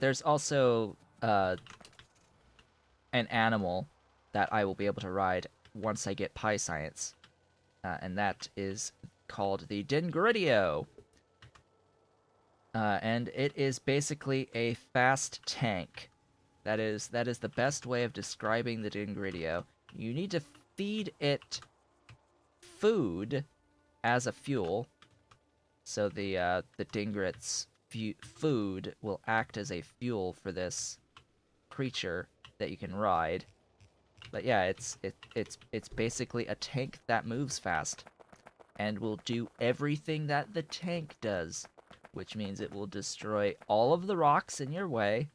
There's also an animal that I will be able to ride once I get Pi Science, and that is called the Dingridio. And it is basically a fast tank. That is the best way of describing the Dingridio. You need to feed it food as a fuel, so the Dingrit's food will act as a fuel for this creature that you can ride. But yeah, it's basically a tank that moves fast and will do everything that the tank does, which means it will destroy all of the rocks in your way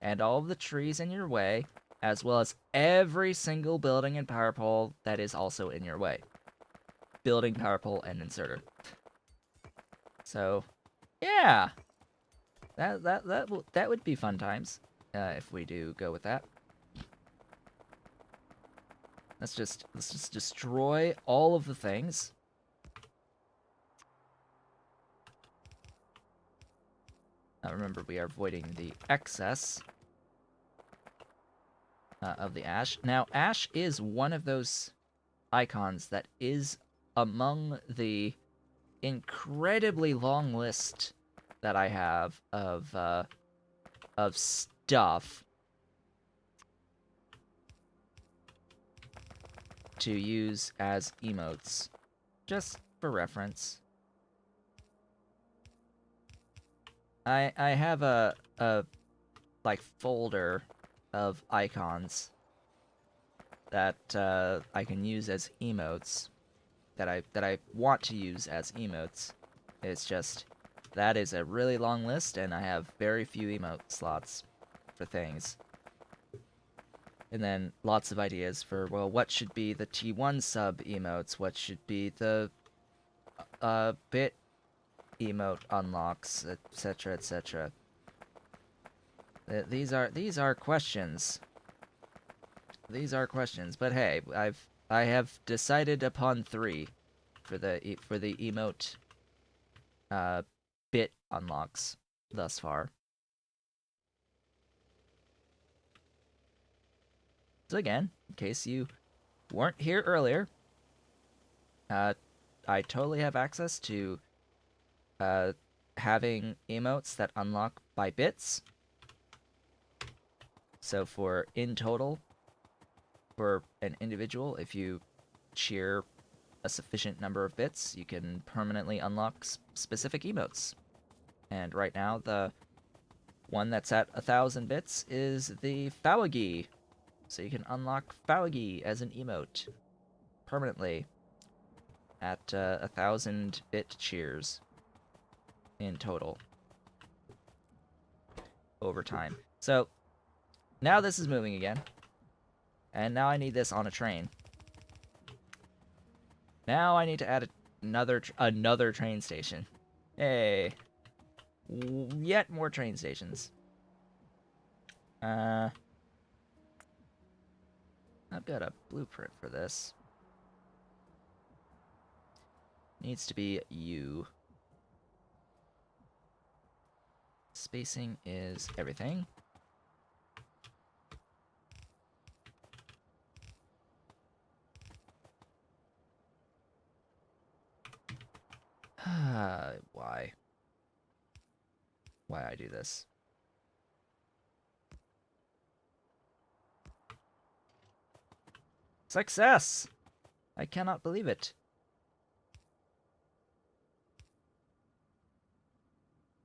and all of the trees in your way, as well as every single building and power pole that is also in your way. Building, power pole, and inserter. So, yeah, that would be fun times if we do go with that. Let's just destroy all of the things. Now remember, we are avoiding the excess of the ash. Now, ash is one of those icons that is among the incredibly long list that I have of stuff to use as emotes, just for reference. I have a like folder of icons that I can use as emotes that I want to use as emotes. It's just that is a really long list, and I have very few emote slots for things. And then lots of ideas for, well, what should be the T1 sub emotes? What should be the bit emote unlocks, etc., etc. These are questions. These are questions. But hey, I have decided upon 3 for the emote uh bit unlocks thus far. So again, in case you weren't here earlier, uh, I totally have access to uh, having emotes that unlock by bits. So for in total, for an individual, if you cheer a sufficient number of bits, you can permanently unlock specific emotes. And right now, the one that's at 1,000 bits is the Fawagi. So you can unlock Fawagi as an emote permanently at 1,000 bit cheers in total over time. So now this is moving again. And now I need this on a train. Now I need to add another train station. Hey, yet more train stations. I've got a blueprint for this. Needs to be U. Spacing is everything. Why? Why I do this? Success! I cannot believe it.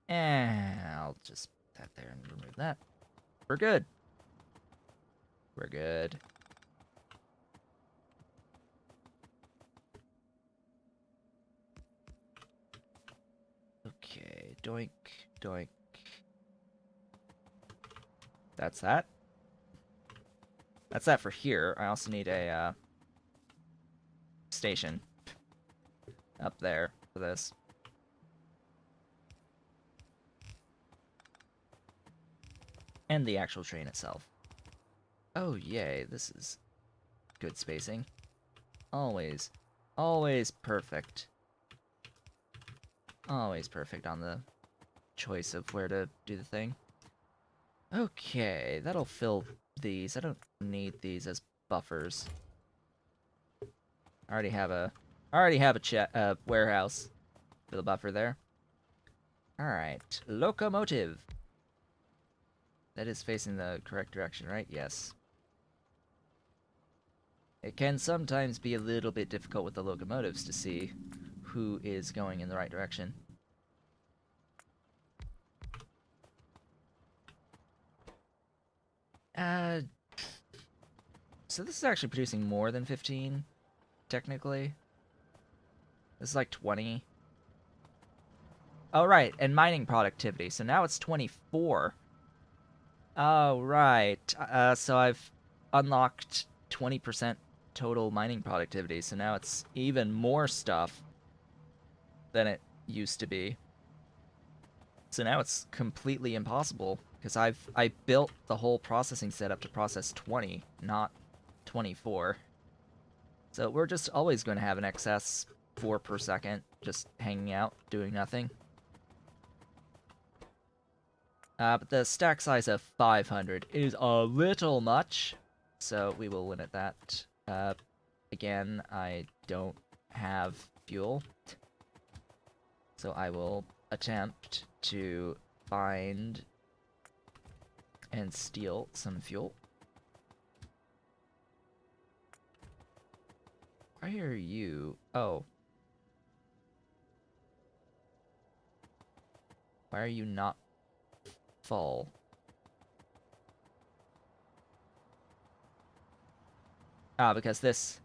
And I'll just put that there and remove that. We're good. We're good. Okay, doink, doink. That's that. That's that for here. I also need a station up there for this. And the actual train itself. Oh, yay. This is good spacing. Always. Always perfect. Always perfect on the choice of where to do the thing. Okay, that'll fill these. I don't need these as buffers. I already have a warehouse for the buffer there. All right, locomotive. That is facing the correct direction, right? Yes. It can sometimes be a little bit difficult with the locomotives to see who is going in the right direction. Uh, so this is actually producing more than 15, technically. This is like 20. Oh, right, and mining productivity. So now it's 24. Oh, right. So I've unlocked 20% total mining productivity, so now it's even more stuff than it used to be. So now it's completely impossible because I built the whole processing setup to process 20, not 24. So we're just always going to have an excess 4 per second just hanging out, doing nothing. But the stack size of 500 is a little much, so we will limit that. Again, I don't have fuel, so I will attempt to find and steal some fuel. Why are you? Oh. Why are you not full? Because this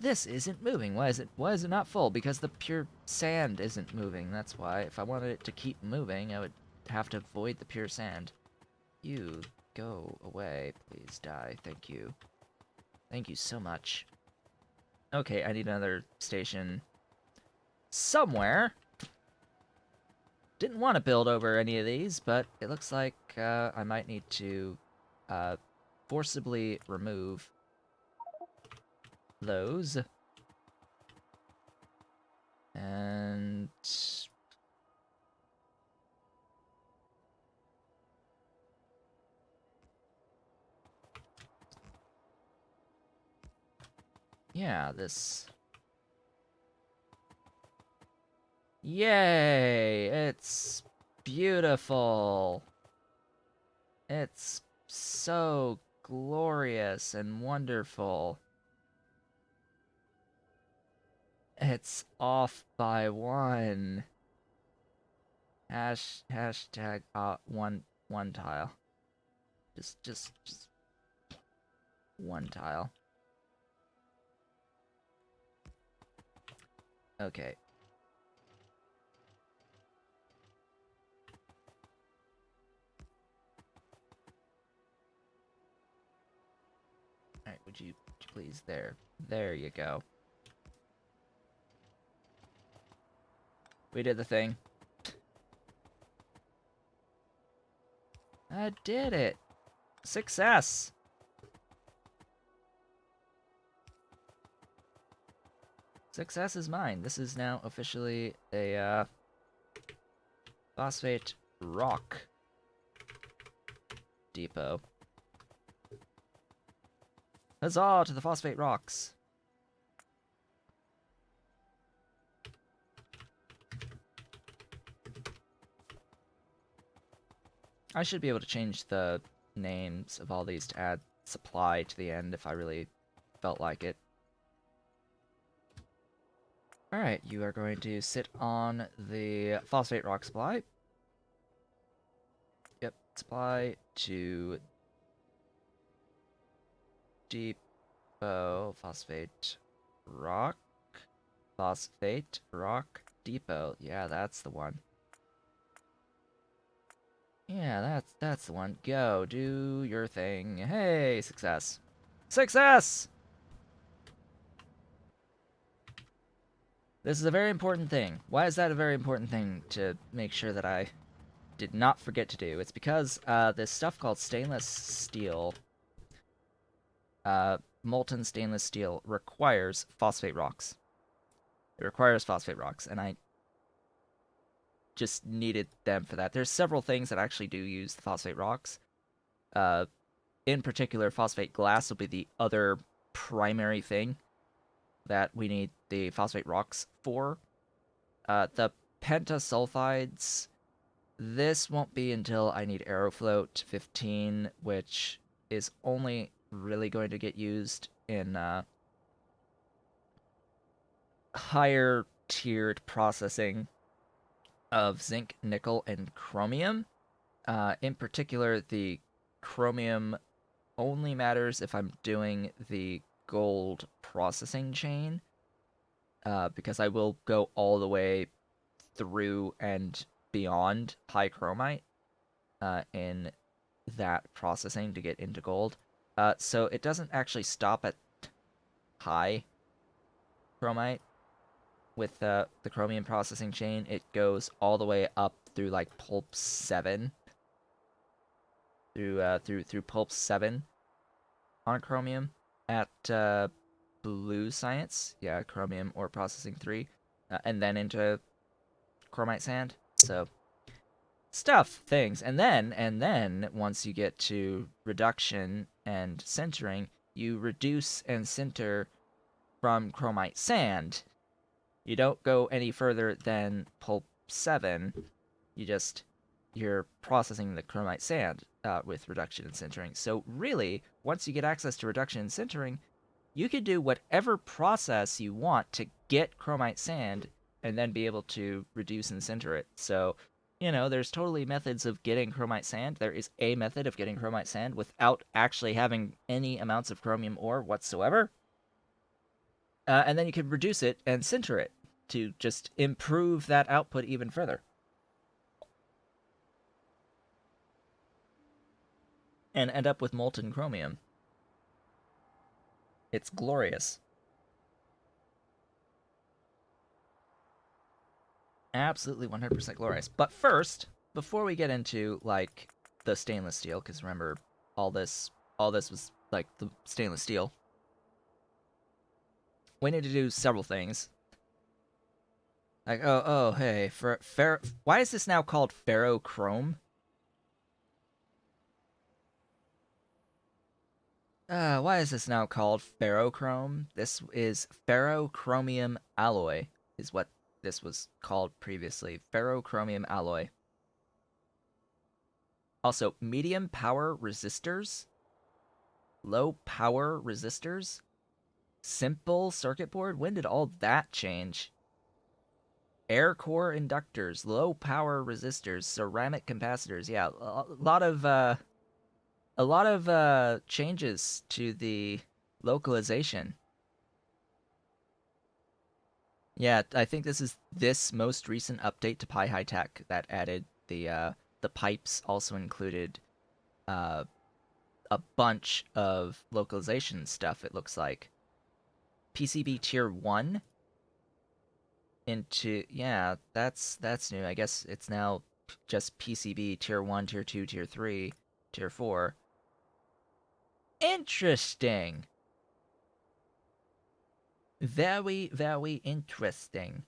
isn't moving. Why is it not full? Because the pure sand isn't moving. That's why. If I wanted it to keep moving, I would have to void the pure sand. You go away. Please die. Thank you. Thank you so much. Okay, I need another station somewhere. Didn't want to build over any of these, but it looks like I might need to forcibly remove those. And yeah, this. Yay! It's beautiful. It's so glorious and wonderful. It's off by 1. Hashtag one tile. Just 1 tile. Okay. Alright, would you please there you go. We did the thing. I did it. Success. Success is mine. This is now officially a phosphate rock depot. Huzzah to the phosphate rocks. I should be able to change the names of all these to add supply to the end if I really felt like it. Alright, you are going to sit on the phosphate rock supply. Yep, supply to depot, phosphate rock depot. Yeah, that's the one. Yeah, that's the one. Go, do your thing. Hey, success. Success! This is a very important thing. Why is that a very important thing to make sure that I did not forget to do? It's because this stuff called stainless steel, molten stainless steel, requires phosphate rocks. It requires phosphate rocks, and just needed them for that. There's several things that actually do use the phosphate rocks. Uh, in particular, phosphate glass will be the other primary thing that we need the phosphate rocks for. The pentasulfides, this won't be until I need Aerofloat 15, which is only really going to get used in higher tiered processing of zinc, nickel, and chromium. In particular, the chromium only matters if I'm doing the gold processing chain, because I will go all the way through and beyond high chromite in that processing to get into gold. So it doesn't actually stop at high chromite with the chromium processing chain. It goes all the way up through like pulp 7, through pulp 7 on chromium at blue science. Yeah, chromium ore processing 3, and then into chromite sand. So things, and then once you get to reduction and sintering, you reduce and sinter from chromite sand. You don't go any further than pulp 7. You're processing the chromite sand with reduction and sintering. So really, once you get access to reduction and sintering, you can do whatever process you want to get chromite sand and then be able to reduce and sinter it. So, there's totally methods of getting chromite sand. There is a method of getting chromite sand without actually having any amounts of chromium ore whatsoever. And then you can reduce it and sinter it to just improve that output even further. And end up with molten chromium. It's glorious. Absolutely 100% glorious. But first, before we get into like the stainless steel, because remember, all this was like the stainless steel. We need to do several things. Like, hey, why is this now called ferrochrome? Why is this now called ferrochrome? This is ferrochromium alloy, is what this was called previously. Ferrochromium alloy. Also, medium power resistors, low power resistors, simple circuit board. When did all that change? Air core inductors, low power resistors, ceramic capacitors. Yeah, a lot of changes to the localization. Yeah, I think this is this most recent update to Pi High Tech that added the pipes. Also included uh, a bunch of localization stuff. It looks like PCB tier 1 into, yeah, that's new. I guess it's now just PCB tier 1, tier 2, tier 3, tier 4. Interesting. Very, very interesting.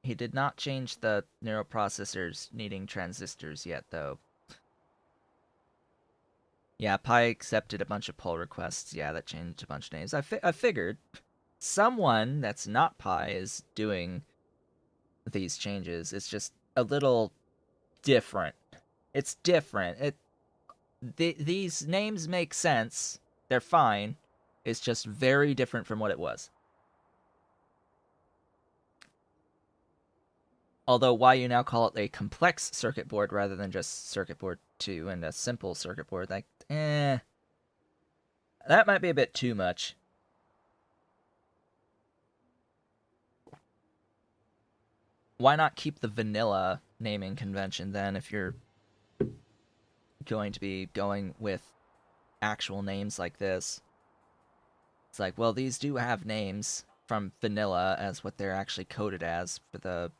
He did not change the neural processors needing transistors yet, though. Yeah, Pi accepted a bunch of pull requests. Yeah, that changed a bunch of names. I figured someone that's not Pi is doing these changes. It's just a little different. It's different. These names make sense. They're fine. It's just very different from what it was. Although why you now call it a complex circuit board rather than just circuit board 2 and a simple circuit board, like, that might be a bit too much. Why not keep the vanilla naming convention then if you're going to be going with actual names like this? It's like, well, these do have names from vanilla as what they're actually coded as for the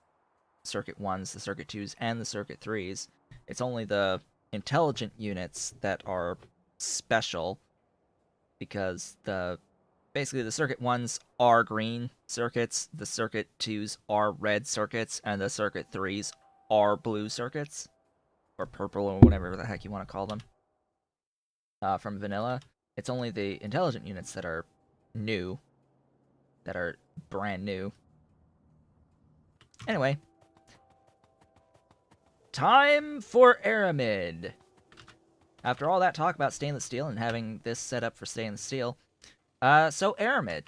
circuit 1s, the circuit 2s, and the circuit 3s. It's only the intelligent units that are special because basically the circuit 1s are green circuits, the circuit 2s are red circuits, and the circuit 3s are blue circuits, or purple, or whatever the heck you want to call them, from vanilla. It's only the intelligent units that are new, that are brand new. Anyway, time for aramid. After all that talk about stainless steel and having this set up for stainless steel, so aramid.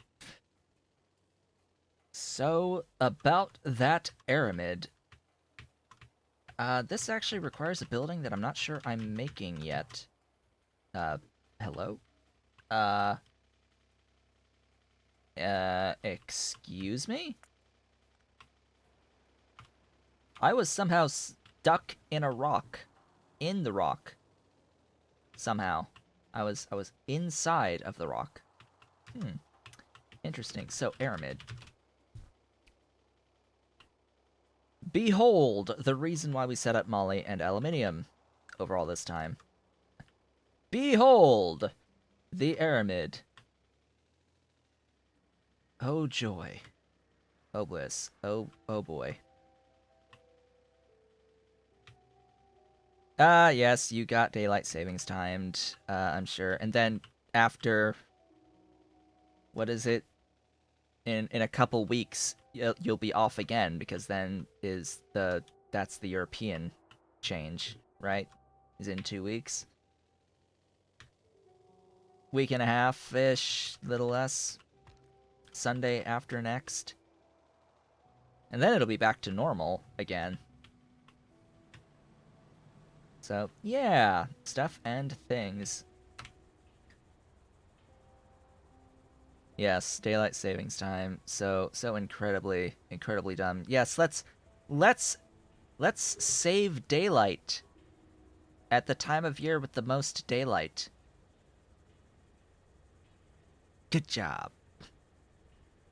So, about that aramid, this actually requires a building that I'm not sure I'm making yet. Hello? Excuse me? I was somehow stuck in a rock. In the rock. Somehow. I was inside of the rock. Interesting. So, aramid. Behold the reason why we set up moly and aluminium over all this time. Behold the aramid. Oh joy. Oh bliss. Oh boy. Yes, you got daylight savings timed, I'm sure. And then after, what is it? In a couple weeks, you'll be off again, because then that's the European change, right? Is in 2 weeks. Week and a half-ish, little less. Sunday after next. And then it'll be back to normal again. So, yeah, stuff and things. Yes, daylight savings time. So incredibly dumb. Yes, let's save daylight at the time of year with the most daylight. Good job.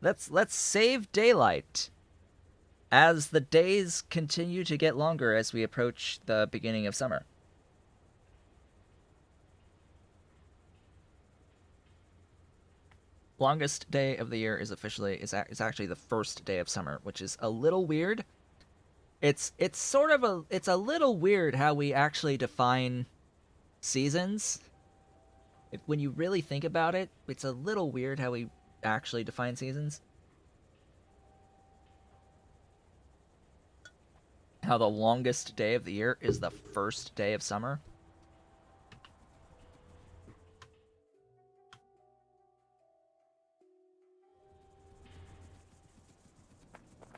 Let's save daylight as the days continue to get longer as we approach the beginning of summer. Longest day of the year is actually the first day of summer, which is a little weird. It's a little weird how we actually define seasons. When you really think about it, it's a little weird how we actually define seasons. How the longest day of the year is the first day of summer.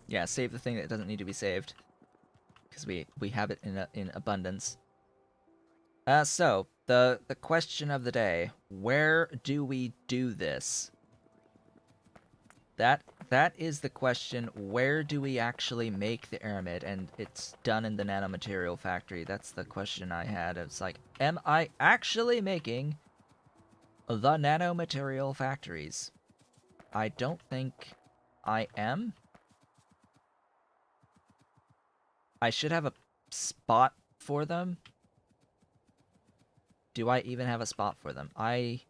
Yeah, save the thing that doesn't need to be saved, because we have it in abundance. So the question of the day: where do we do this? That is the question. Where do we actually make the aramid? And it's done in the nanomaterial factory. That's the question I had. It's like, am I actually making the nanomaterial factories? I don't think I am. I should have a spot for them. Do I even have a spot for them? I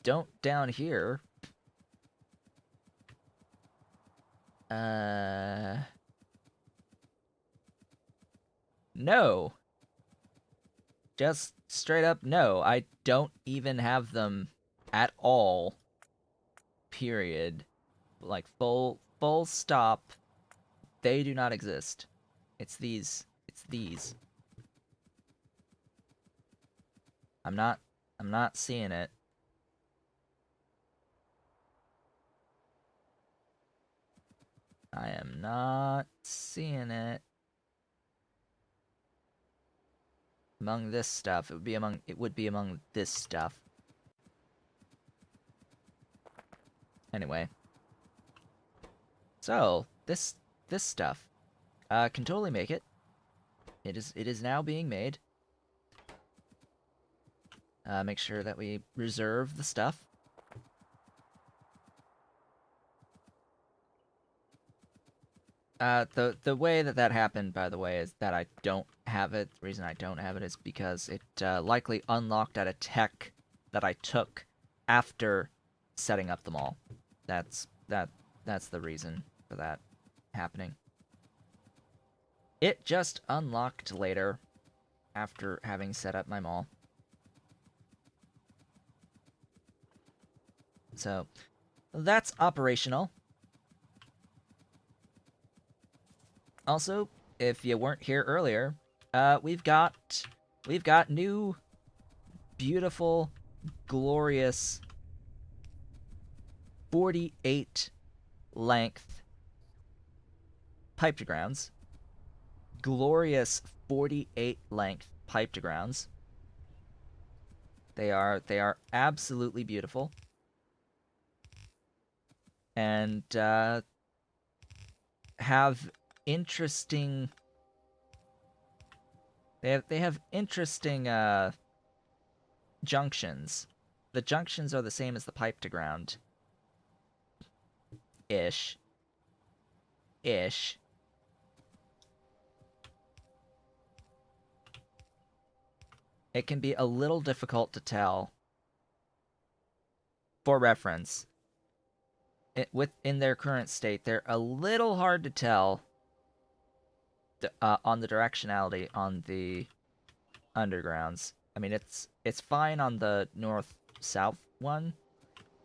don't down here. No. Just straight up no. I don't even have them at all. Period. Like full stop. They do not exist. It's these. It's these. I'm not seeing it. I am not seeing it. Among this stuff, it would be among this stuff. Anyway. So, this stuff can totally make it. It is now being made. Make sure that we reserve the stuff. The way that happened, by the way, is that I don't have it. The reason I don't have it is because it likely unlocked at a tech that I took after setting up the mall. That's That's the reason for that happening. It just unlocked later after having set up my mall. So that's operational. Also, if you weren't here earlier, we've got new, beautiful, glorious 48 length pipe to grounds. Glorious 48 length pipe to grounds. They are absolutely beautiful. And have interesting they have interesting junctions. The junctions are the same as the pipe to ground. Ish. It can be a little difficult to tell. For reference, in their current state, they're a little hard to tell on the directionality on the undergrounds. I mean, it's fine on the north-south one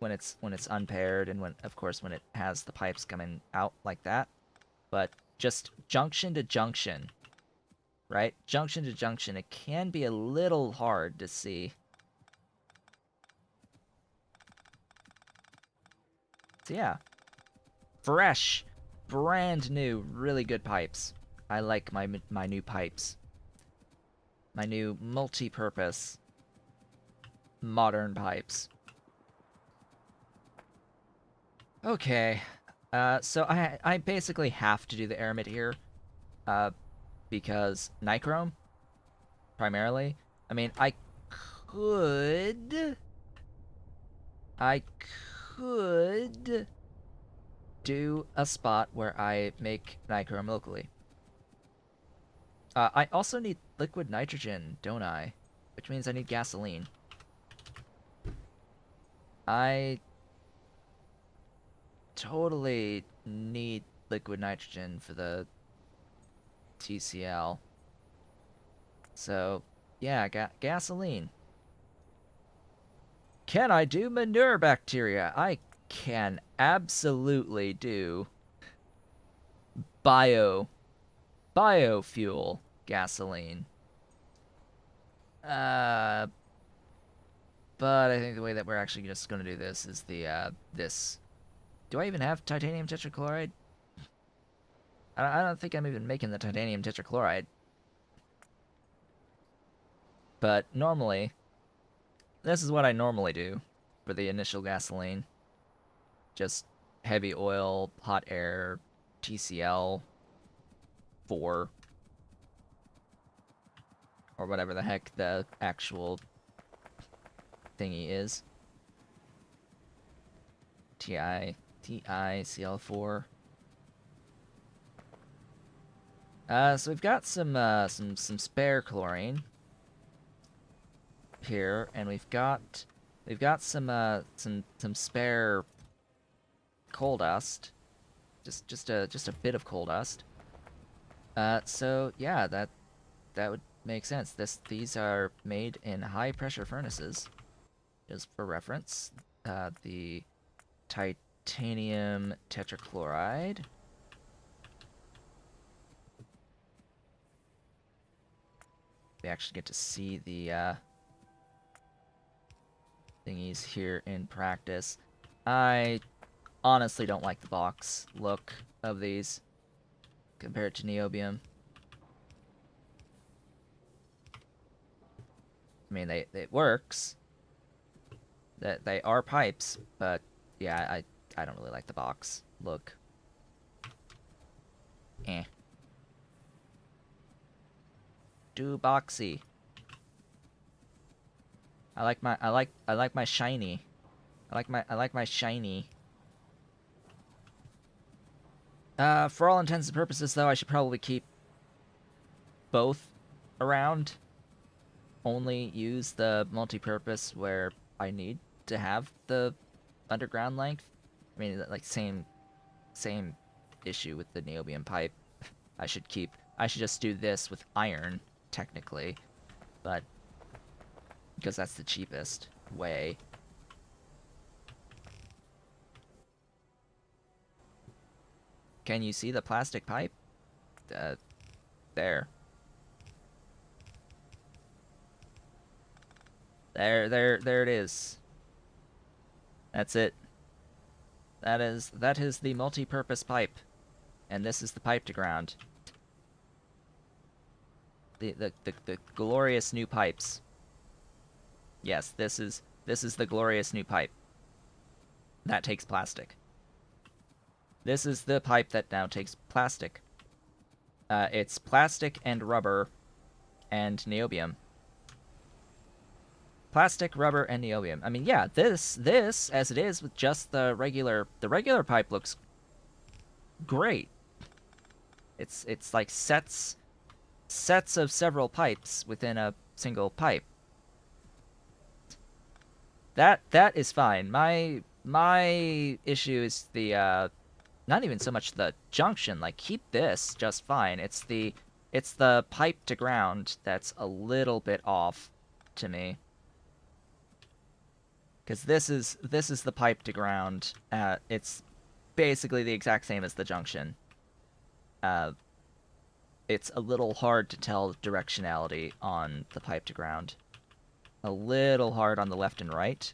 when it's unpaired, and when, of course, when it has the pipes coming out like that. But just junction to junction, right? Junction to junction, it can be a little hard to see. So yeah, fresh, brand new, really good pipes. I like my new pipes. My new multi-purpose modern pipes. Okay, so I basically have to do the aramid here, because nichrome, primarily. I mean, could I could do a spot where I make nichrome locally. I also need liquid nitrogen, don't I? Which means I need gasoline. I totally need liquid nitrogen for the TCL. So, yeah, gasoline. Can I do manure bacteria? I can absolutely do biofuel gasoline. But I think the way that we're actually just going to do this is this. Do I even have titanium tetrachloride? I don't think I'm even making the titanium tetrachloride. But normally, this is what I normally do for the initial gasoline. Just heavy oil, hot air, TCL 4, or whatever the heck the actual thingy is. TiCl4. So we've got some spare chlorine here, and we've got some spare coal dust, just a bit of coal dust. So yeah, that would make sense. These are made in high pressure furnaces. Just for reference, the titanium tetrachloride. We actually get to see the thingies here in practice. I honestly don't like the box look of these compared to niobium. I mean, it works. That they are pipes, but yeah, I don't really like the box look. Eh. Too boxy. I like my shiny. I like my shiny. For all intents and purposes, though, I should probably keep both around. Only use the multi-purpose where I need to have the underground length. I mean, like, same same issue with the niobium pipe. I should just do this with iron, technically, but because that's the cheapest way. Can you see the plastic pipe? There. There it is. That's it. That is the multi-purpose pipe, and this is the pipe to ground. The glorious new pipes. Yes, this is the glorious new pipe. That takes plastic. This is the pipe that now takes plastic. It's plastic and rubber and niobium. Plastic, rubber, and niobium. I mean, yeah, this as it is with just the regular pipe looks great. It's like sets of several pipes within a single pipe. That is fine. My issue is the not even so much the junction. Like, keep this just fine. It's the pipe to ground that's a little bit off to me. Because this is the pipe to ground. It's basically the exact same as the junction. It's a little hard to tell directionality on the pipe to ground. A little hard on the left and right.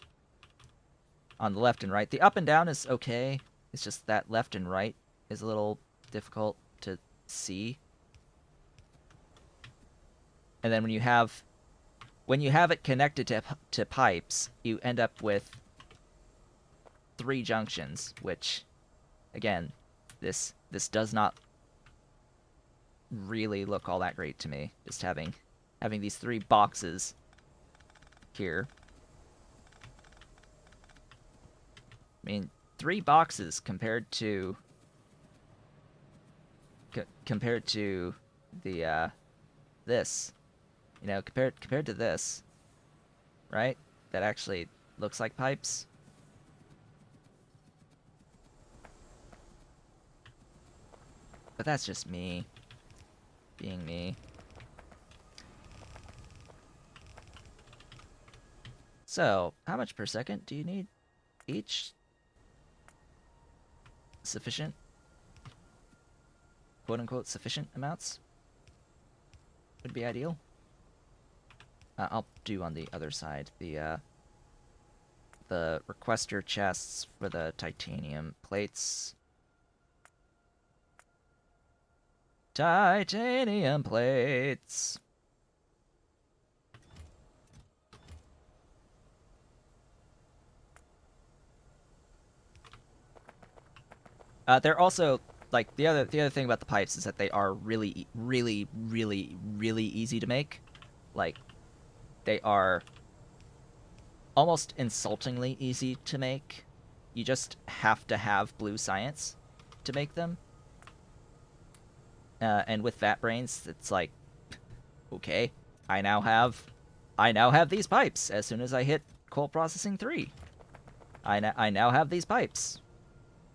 On the left and right. The up and down is okay. It's just that left and right is a little difficult to see. And then when you have it connected to pipes, you end up with 3 junctions, which, again, this does not really look all that great to me. Just having these 3 boxes here. I mean, 3 boxes compared to the this, you know, compared to this, right? That actually looks like pipes. But that's just me being me. So, how much per second do you need each? Sufficient, quote-unquote, sufficient amounts would be ideal. I'll do on the other side the requester chests for the titanium plates. Titanium plates. They're also, like, the other thing about the pipes is that they are really, really, really, really easy to make. Like, they are almost insultingly easy to make. You just have to have blue science to make them. And with vat brains, it's like, okay, I now have these pipes. As soon as I hit coal processing 3, I now have these pipes.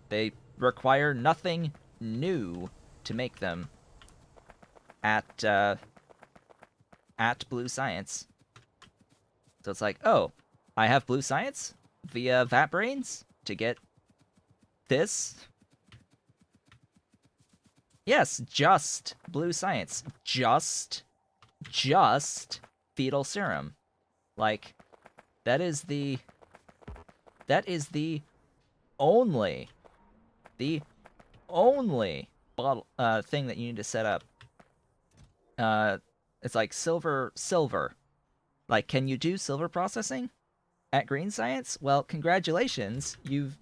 They require nothing new to make them at blue science. So it's like, oh, I have blue science via vat brains to get this. Yes, just blue science. Just fetal serum. Like, that is the only bottle thing that you need to set up. It's like silver. Like, can you do silver processing at green science? Well, congratulations. You've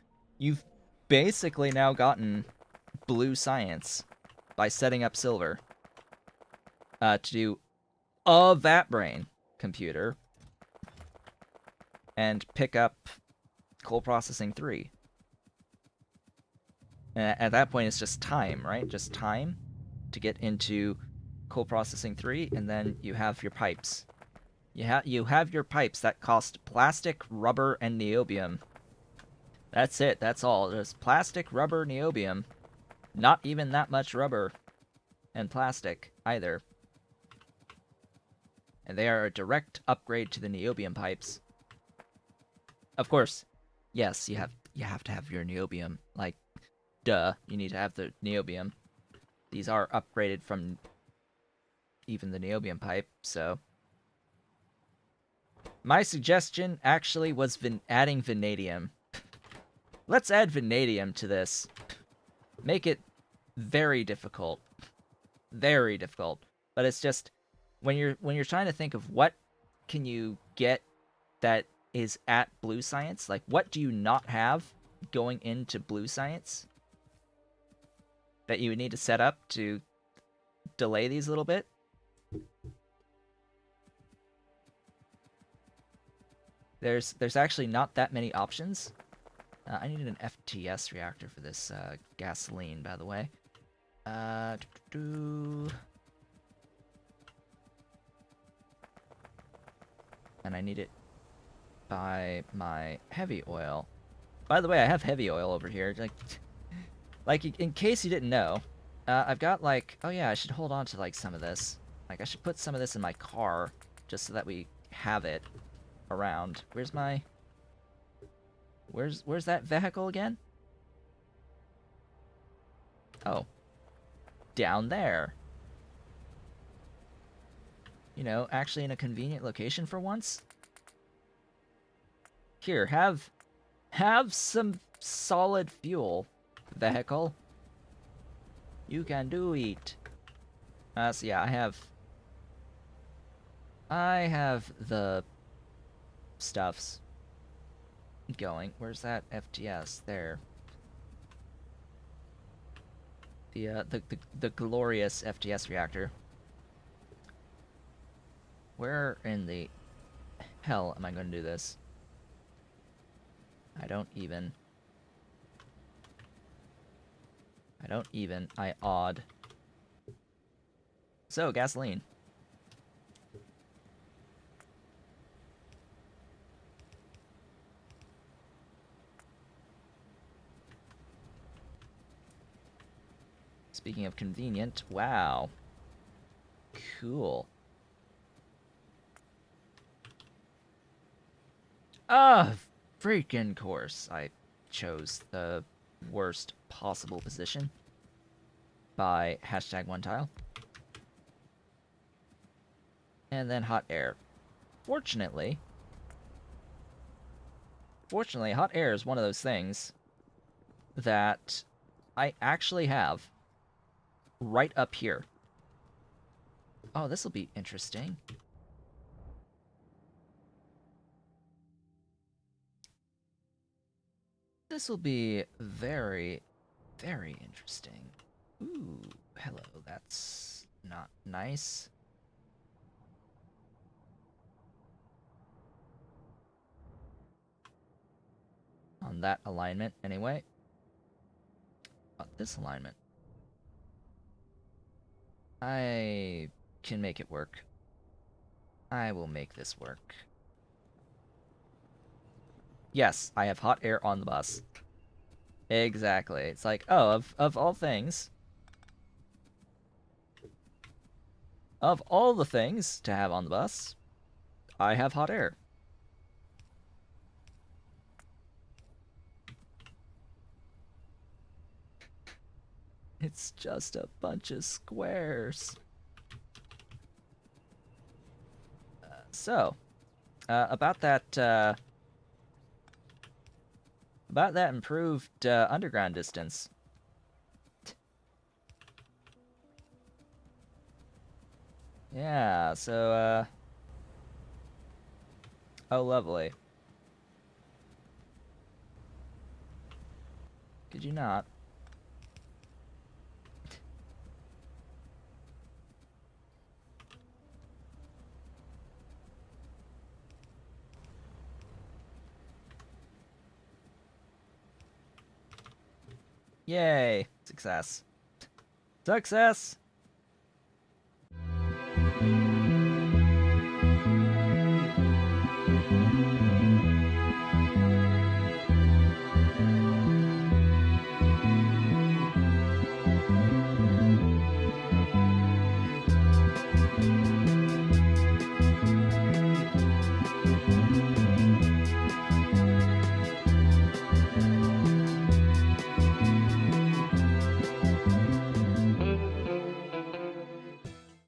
basically now gotten blue science by setting up silver to do a vat brain computer and pick up coal processing 3. At that point, it's just time, right? Just time to get into coal processing 3, and then you have your pipes. You have your pipes that cost plastic, rubber, and niobium. That's it. That's all. Just plastic, rubber, niobium. Not even that much rubber and plastic either. And they are a direct upgrade to the niobium pipes. Of course, yes, you have to have your niobium. Like, duh, you need to have the niobium. These are upgraded from even the niobium pipe, so... My suggestion actually was adding vanadium. Let's add vanadium to this. Make it very difficult. Very difficult. But it's just when you're trying to think of what can you get that is at blue science, like what do you not have going into blue science that you would need to set up to delay these a little bit? There's actually not that many options. I needed an FTS reactor for this gasoline, by the way. And I need it by my heavy oil. By the way, I have heavy oil over here. Like in case you didn't know, I've got like, oh yeah, I should hold on to like some of this. Like I should put some of this in my car just so that we have it around. Where's that vehicle again? Oh. Down there. You know, actually in a convenient location for once. Here, have some solid fuel, vehicle. You can do it. So yeah, I have the stuffs going. Where's that FTS? There. The glorious FTS reactor. Where in the hell am I going to do this? I odd. So, gasoline. Speaking of convenient, wow. Cool. Freaking course. I chose the worst possible position by #1tile. And then hot air. Fortunately, hot air is one of those things that I actually have right up here. Oh, this will be interesting. This will be very, very interesting. Ooh, hello, that's not nice. On that alignment, anyway. This alignment. I can make it work. I will make this work. Yes, I have hot air on the bus. Exactly. It's like, oh, of all things, of all the things to have on the bus, I have hot air. It's just a bunch of squares. So, about that improved underground distance. Yeah, so, oh, lovely. Could you not? Yay! Success. Success!